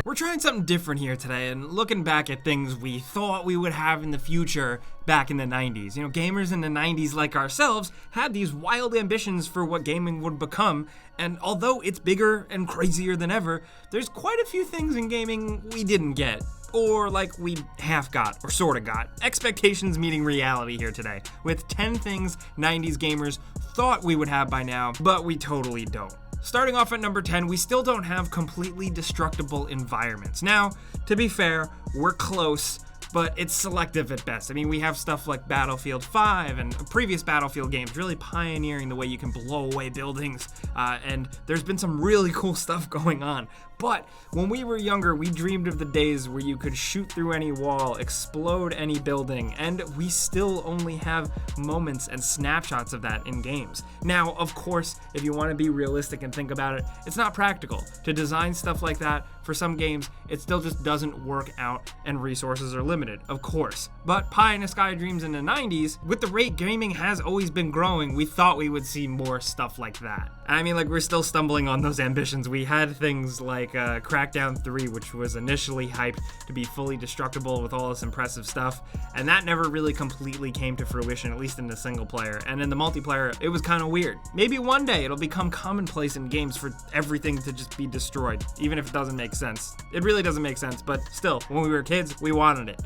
We're trying something different here today and looking back at things we thought we would have in the future back in the 90s. Gamers in the 90s like ourselves had these wild ambitions for what gaming would become, and although it's bigger and crazier than ever, there's quite a few things in gaming we didn't get. Or like we half got, or sorta got. Expectations meeting reality here today, with 10 things 90s gamers thought we would have by now, but we totally don't. Starting off at number 10, we still don't have completely destructible environments. Now, to be fair, we're close, but it's selective at best. We have stuff like Battlefield 5 and previous Battlefield games really pioneering the way you can blow away buildings, and there's been some really cool stuff going on. But when we were younger, we dreamed of the days where you could shoot through any wall, explode any building, and we still only have moments and snapshots of that in games. Now, of course, if you want to be realistic and think about it, it's not practical to design stuff like that. For some games, it still just doesn't work out and resources are limited, of course. But pie in the sky dreams in the 90s, with the rate gaming has always been growing, we thought we would see more stuff like that. We're still stumbling on those ambitions. We had things like Crackdown 3, which was initially hyped to be fully destructible with all this impressive stuff, and that never really completely came to fruition, at least in the single player. And in the multiplayer, it was kind of weird. Maybe one day it'll become commonplace in games for everything to just be destroyed, even if it doesn't make sense. It really doesn't make sense, but still, when we were kids, we wanted it.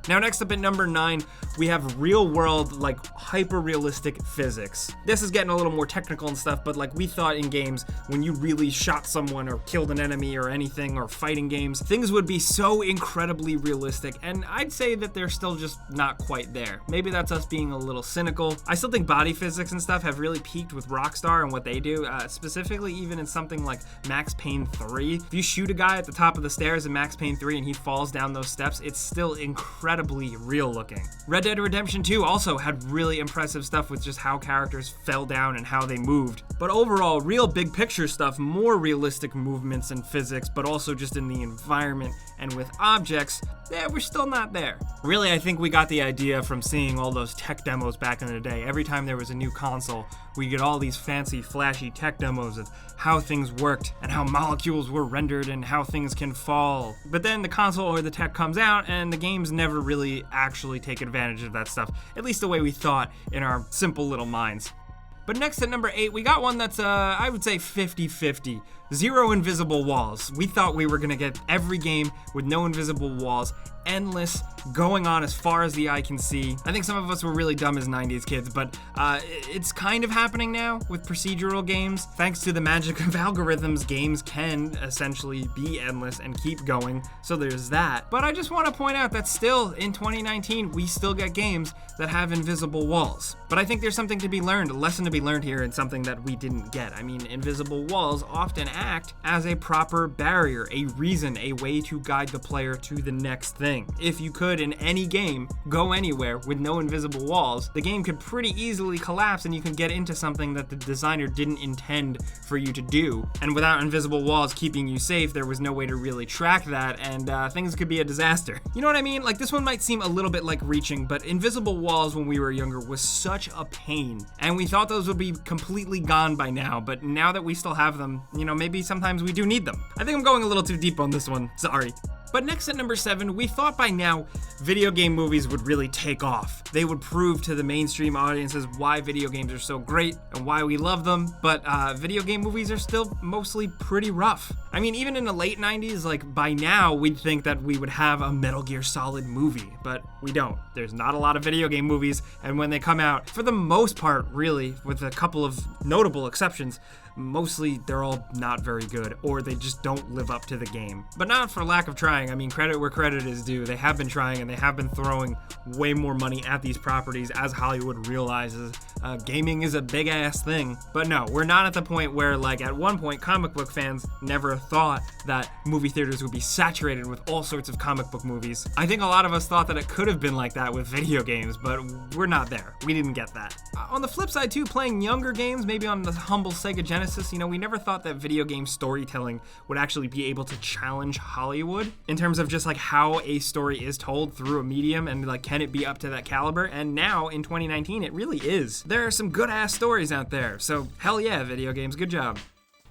Now, next up at number 9, we have real-world, hyper-realistic physics. This is getting a little more technical and stuff, but we thought in games, when you really shot someone or killed an enemy or anything, or fighting games, things would be so incredibly realistic, and I'd say that they're still just not quite there. Maybe that's us being a little cynical. I still think body physics and stuff have really peaked with Rockstar and what they do, specifically even in something like Max Payne 3. If you shoot a guy at the top of the stairs in Max Payne 3 and he falls down those steps, it's still incredibly real looking. Red Dead Redemption 2 also had really impressive stuff with just how characters fell down and how they moved. But overall, real big picture stuff, more realistic movements and physics, but also just in the environment and with objects, we're still not there. Really, I think we got the idea from seeing all those tech demos back in the day. Every time there was a new console, we get all these fancy, flashy tech demos of how things worked and how molecules were rendered and how things can fall. But then the console or the tech comes out and the games never really actually take advantage of that stuff, at least the way we thought in our simple little minds. But next at number 8, we got one that's, I would say 50-50. Zero invisible walls. We thought we were gonna get every game with no invisible walls, endless, going on as far as the eye can see. I think some of us were really dumb as 90s kids, but it's kind of happening now with procedural games. Thanks to the magic of algorithms, games can essentially be endless and keep going, so there's that. But I just want to point out that still, in 2019, we still get games that have invisible walls. But I think there's something to be learned, a lesson to be learned here, and something that we didn't get. Invisible walls often act as a proper barrier, a reason, a way to guide the player to the next thing. If you could, in any game, go anywhere with no invisible walls, the game could pretty easily collapse and you can get into something that the designer didn't intend for you to do. And without invisible walls keeping you safe, there was no way to really track that, and things could be a disaster. You know what I mean? This one might seem a little bit like reaching, but invisible walls when we were younger was such a pain. And we thought those would be completely gone by now, but now that we still have them, maybe sometimes we do need them. I think I'm going a little too deep on this one, sorry. But next at number 7, we thought by now video game movies would really take off. They would prove to the mainstream audiences why video games are so great and why we love them, but video game movies are still mostly pretty rough. Even in the late 90s, by now we'd think that we would have a Metal Gear Solid movie, but we don't. There's not a lot of video game movies, and when they come out, for the most part, really, with a couple of notable exceptions, mostly they're all not very good, or they just don't live up to the game. But not for lack of trying. Credit where credit is due. They have been trying, and they have been throwing way more money at these properties as Hollywood realizes gaming is a big ass thing. But no, we're not at the point where, at one point, comic book fans never thought that movie theaters would be saturated with all sorts of comic book movies. I think a lot of us thought that it could have been like that with video games, but we're not there. We didn't get that. On the flip side too, playing younger games, maybe on the humble Sega Genesis, we never thought that video game storytelling would actually be able to challenge Hollywood in terms of just like how a story is told through a medium and like can it be up to that caliber. And now in 2019 it really is. There are some good ass stories out there, so hell yeah, video games, good job.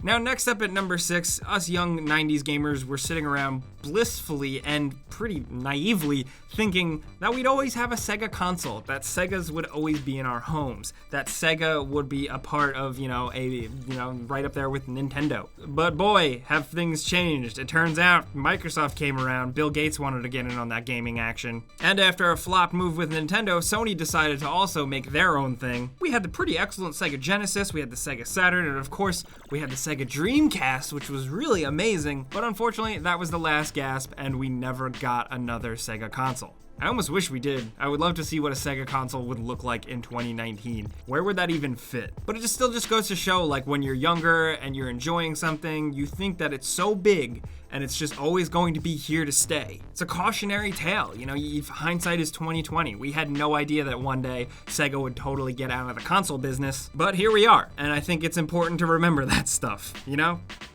Now, next up at number 6, us young 90s gamers were sitting around blissfully and pretty naively thinking that we'd always have a Sega console, that Segas would always be in our homes, that Sega would be a part of, right up there with Nintendo. But boy, have things changed. It turns out Microsoft came around, Bill Gates wanted to get in on that gaming action, and after a flop move with Nintendo, Sony decided to also make their own thing. We had the pretty excellent Sega Genesis, we had the Sega Saturn, and of course, we had the Sega Dreamcast, which was really amazing, but unfortunately that was the last gasp and we never got another Sega console. I almost wish we did. I would love to see what a Sega console would look like in 2019. Where would that even fit? But it still just goes to show, like, when you're younger and you're enjoying something, you think that it's so big and it's just always going to be here to stay. It's a cautionary tale. Hindsight is 2020. We had no idea that one day Sega would totally get out of the console business, but here we are, and I think it's important to remember that stuff,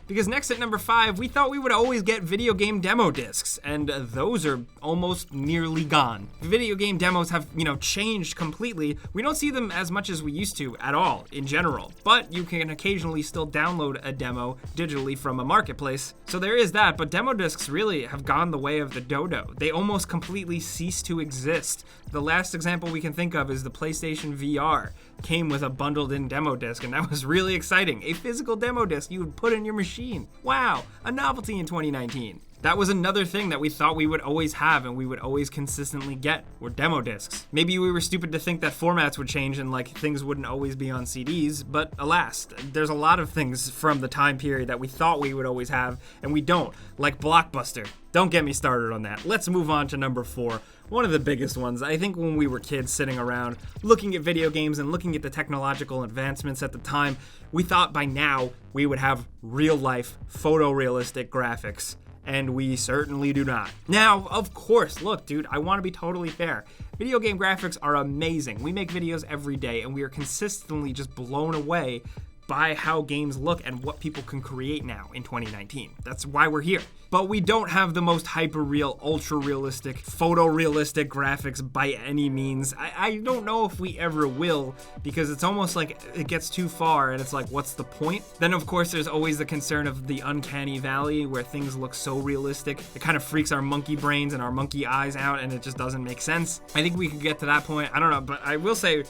Because next at number 5, we thought we would always get video game demo discs, and those are almost nearly gone. Video game demos have, changed completely. We don't see them as much as we used to at all, in general, but you can occasionally still download a demo digitally from a marketplace. So there is that, but demo discs really have gone the way of the dodo. They almost completely cease to exist. The last example we can think of is the PlayStation VR. Came with a bundled in demo disc, and that was really exciting. A physical demo disc you would put in your machine. Wow, a novelty in 2019. That was another thing that we thought we would always have and we would always consistently get, were demo discs. Maybe we were stupid to think that formats would change and things wouldn't always be on CDs, but alas, there's a lot of things from the time period that we thought we would always have and we don't, like Blockbuster. Don't get me started on that. Let's move on to number 4. One of the biggest ones. I think when we were kids sitting around looking at video games and looking at the technological advancements at the time, we thought by now we would have real-life photorealistic graphics. And we certainly do not. Now, of course, look, dude, I want to be totally fair. Video game graphics are amazing. We make videos every day, and we are consistently just blown away by how games look and what people can create now in 2019. That's why we're here. But we don't have the most hyper-real, ultra-realistic, photorealistic graphics by any means. I don't know if we ever will, because it's almost like it gets too far and it's like, what's the point? Then of course there's always the concern of the uncanny valley where things look so realistic. It kind of freaks our monkey brains and our monkey eyes out and it just doesn't make sense. I think we could get to that point. I don't know, but I will say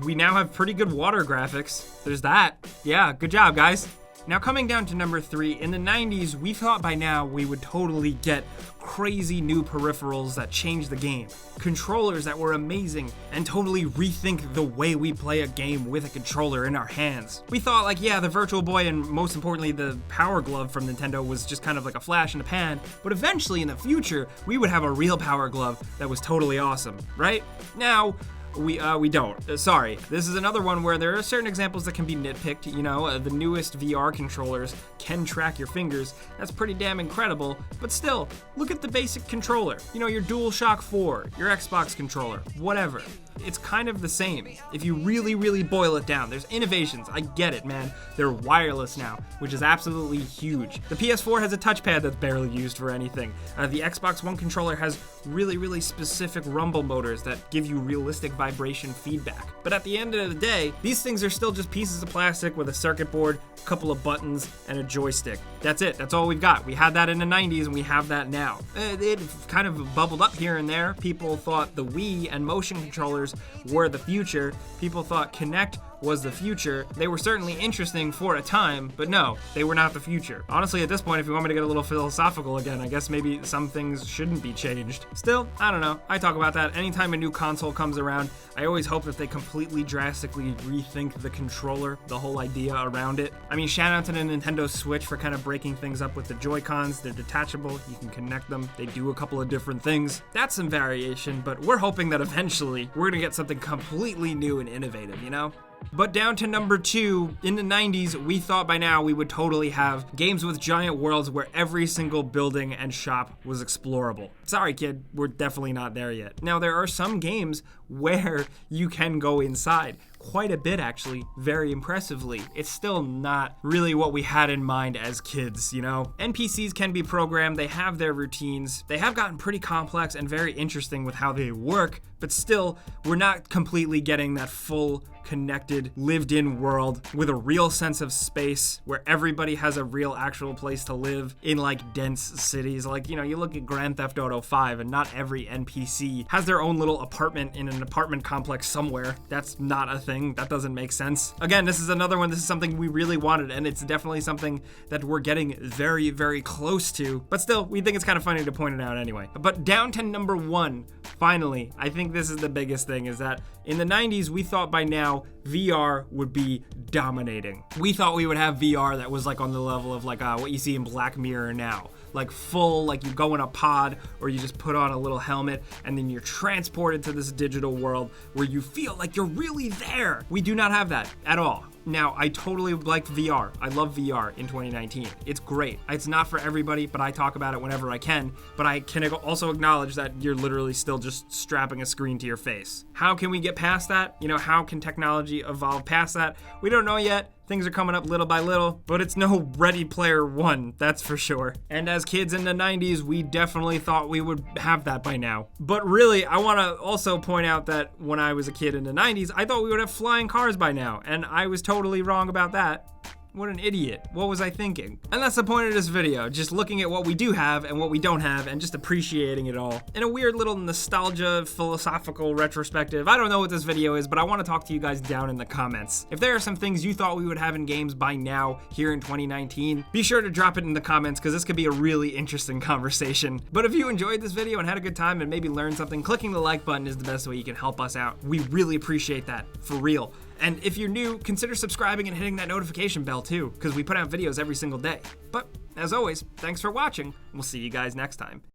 we now have pretty good water graphics. There's that. Yeah, good job, guys. Now coming down to number 3, in the 90s, we thought by now we would totally get crazy new peripherals that changed the game. Controllers that were amazing and totally rethink the way we play a game with a controller in our hands. We thought the Virtual Boy and most importantly the Power Glove from Nintendo was just kind of like a flash in the pan, but eventually in the future, we would have a real Power Glove that was totally awesome, right? Now, we don't. Sorry. This is another one where there are certain examples that can be nitpicked. The newest VR controllers can track your fingers. That's pretty damn incredible. But still, look at the basic controller. Your DualShock 4, your Xbox controller, whatever. It's kind of the same. If you really, really boil it down, there's innovations. I get it, man. They're wireless now, which is absolutely huge. The PS4 has a touchpad that's barely used for anything. The Xbox One controller has really, really specific rumble motors that give you realistic vibration feedback. But at the end of the day, these things are still just pieces of plastic with a circuit board, a couple of buttons, and a joystick. That's it. That's all we've got. We had that in the 90s and we have that now. It kind of bubbled up here and there. People thought the Wii and motion controllers were the future. People thought Kinect was the future. They were certainly interesting for a time, but no, they were not the future. Honestly, at this point, if you want me to get a little philosophical again, I guess maybe some things shouldn't be changed. Still, I don't know. I talk about that anytime a new console comes around. I always hope that they completely drastically rethink the controller, the whole idea around it. I mean, shout out to the Nintendo Switch for kind of breaking things up with the Joy-Cons. They're detachable. You can connect them. They do a couple of different things. That's some variation, but we're hoping that eventually we're gonna get something completely new and innovative, But down to number 2, in the 90s, we thought by now we would totally have games with giant worlds where every single building and shop was explorable. Sorry, kid, we're definitely not there yet. Now, there are some games where you can go inside. quite a bit actually, very impressively. It's still not really what we had in mind as kids, you know? NPCs can be programmed, they have their routines, they have gotten pretty complex and very interesting with how they work, but still, we're not completely getting that full, connected, lived-in world with a real sense of space where everybody has a real actual place to live in like dense cities. Like, you know, you look at Grand Theft Auto 5 and not every NPC has their own little apartment in an apartment complex somewhere. That's not a thing. That doesn't make sense. Again, this is another one. This is something we really wanted, and it's definitely something that we're getting very, very close to. But still, we think it's kind of funny to point it out anyway. But down to number 1, finally, I think this is the biggest thing, is that in the 90s, we thought by now VR would be dominating. We thought we would have VR that was like on the level of like what you see in Black Mirror now. Like full, like you go in a pod or you just put on a little helmet and then you're transported to this digital world where you feel like you're really there. We do not have that at all. Now, I totally like VR. I love VR in 2019. It's great. It's not for everybody, but I talk about it whenever I can. But I can also acknowledge that you're literally still just strapping a screen to your face. How can we get past that? You know, how can technology evolve past that? We don't know yet. Things are coming up little by little, but it's no Ready Player One, that's for sure. And as kids in the 90s, we definitely thought we would have that by now. But really, I want to also point out that when I was a kid in the 90s, I thought we would have flying cars by now, and I was totally wrong about that. What an idiot. What was I thinking? And that's the point of this video, just looking at what we do have and what we don't have and just appreciating it all. In a weird little nostalgia, philosophical retrospective, I don't know what this video is, but I want to talk to you guys down in the comments. If there are some things you thought we would have in games by now here in 2019, be sure to drop it in the comments because this could be a really interesting conversation. But if you enjoyed this video and had a good time and maybe learned something, clicking the like button is the best way you can help us out. We really appreciate that, for real. And if you're new, consider subscribing and hitting that notification bell too, because we put out videos every single day. But as always, thanks for watching. We'll see you guys next time.